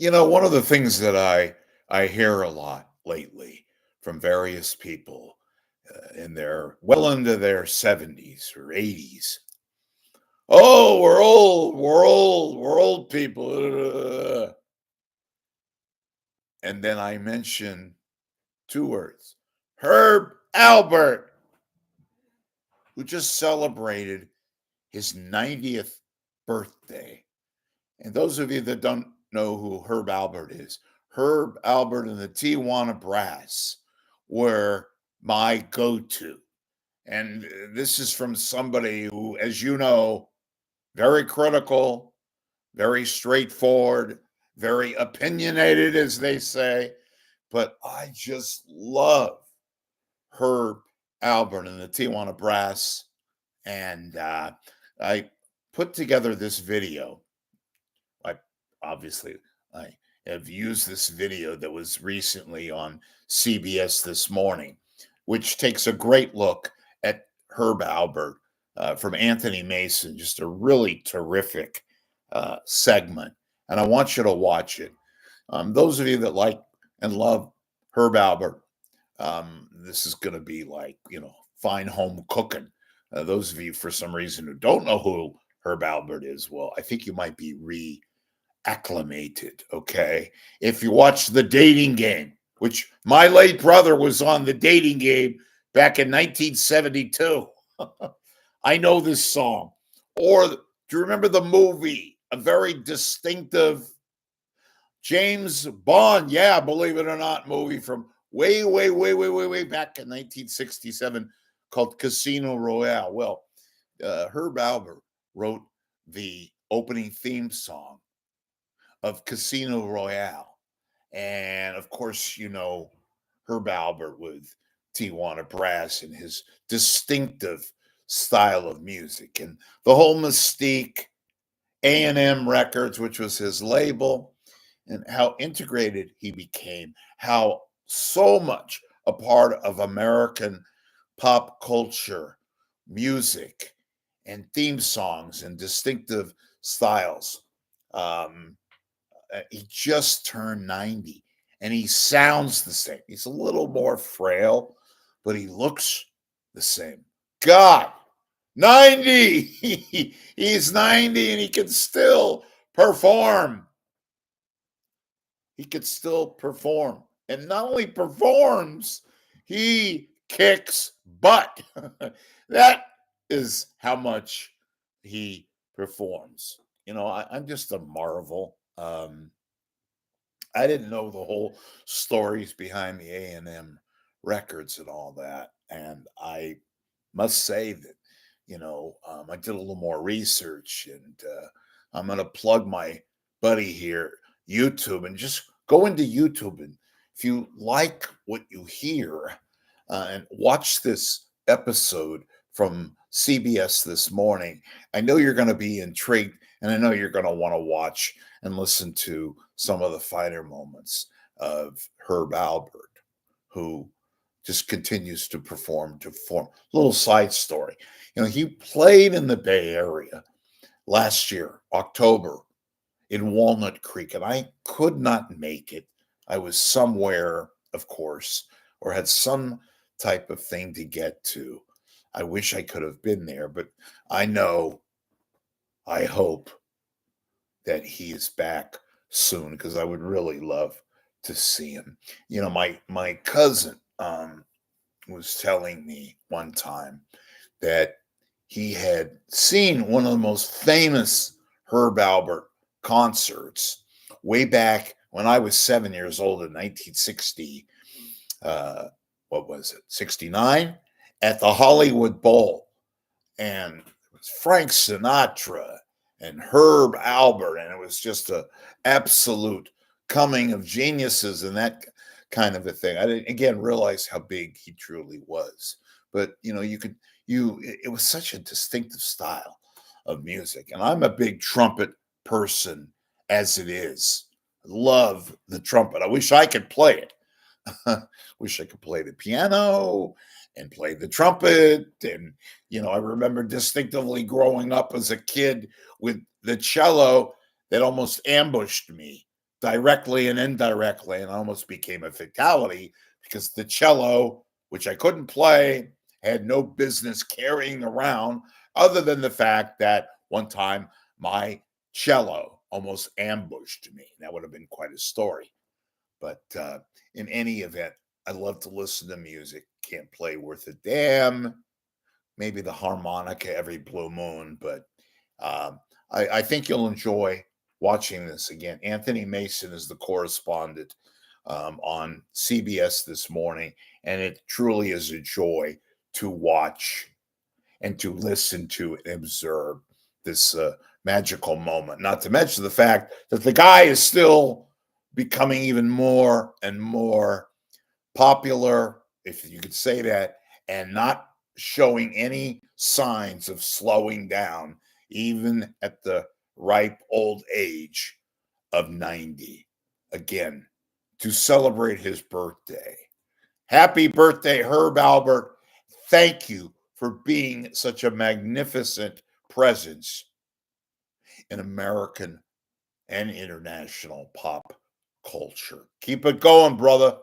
One of the things that I hear a lot lately from various people in their well into their 70s or 80s. Oh, we're old people. And then I mention two words. Herb Albert, who just celebrated his 90th birthday. And those of you that don't know who Herb Albert is, Herb Albert and the Tijuana Brass were my go to. And this is from somebody who, as you know, very critical, very straightforward, very opinionated, as they say. But I just love Herb Albert and the Tijuana Brass. And I put together this video. I obviously I have used this video that was recently on CBS This Morning, which takes a great look at Herb Albert from Anthony Mason. Just a really terrific segment, and I want you to watch it. Those of you that like and love Herb Albert, this is going to be like fine home cooking. Those of you, for some reason, who don't know who Herb Albert is, well, I think you might be acclimated. Okay. If you watch The Dating Game, which my late brother was on The Dating Game back in 1972, I know this song. Or do you remember the movie? A very distinctive James Bond, yeah, believe it or not, movie from way back in 1967 called Casino Royale. Well, Herb Albert wrote the opening theme song of Casino Royale. And of course, Herb Albert with Tijuana Brass and his distinctive style of music and the whole mystique, A&M Records, which was his label, and how integrated he became, how so much a part of American pop culture, music, and theme songs and distinctive styles. Um, he just turned 90 and he sounds the same. He's a little more frail, but he looks the same. God, 90! He's 90 and he can still perform. He could still perform. And not only performs, he kicks butt. That is how much he performs. I'm just a marvel. I didn't know the whole stories behind the A&M records and all that. And I must say that, I did a little more research and I'm going to plug my buddy here, YouTube, and just go into YouTube. And if you like what you hear and watch this episode from CBS This Morning, I know you're going to be intrigued and I know you're going to want to watch and listen to some of the finer moments of Herb Albert, who just continues to perform. Little side story. He played in the Bay Area last year, October, in Walnut Creek, and I could not make it. I was somewhere, of course, or had some type of thing to get to. I wish I could have been there, but I hope that he is back soon because I would really love to see him. My cousin was telling me one time that he had seen one of the most famous Herb Albert concerts way back when I was 7 years old in 1960. What was it? 69 at the Hollywood Bowl. And it was Frank Sinatra and Herb Albert. And it was just a absolute coming of geniuses and that kind of a thing. I didn't again realize how big he truly was. But it was such a distinctive style of music. And I'm a big trumpet person as it is. Love the trumpet. I wish I could play it. Wish I could play the piano and play the trumpet. And, I remember distinctively growing up as a kid with the cello that almost ambushed me directly and indirectly, and almost became a fatality because the cello, which I couldn't play, had no business carrying around, other than the fact that one time my cello almost ambushed me. That would have been quite a story. But in any event, I love to listen to music. Can't play worth a damn. Maybe the harmonica every blue moon, but I think you'll enjoy watching this again. Anthony Mason is the correspondent on CBS this morning, and it truly is a joy to watch and to listen to and observe this magical moment. Not to mention the fact that the guy is still becoming even more and more popular, if you could say that, and not showing any signs of slowing down, even at the ripe old age of 90. Again, to celebrate his birthday. Happy birthday, Herb Alpert. Thank you for being such a magnificent presence in American and international pop culture. Keep it going, brother.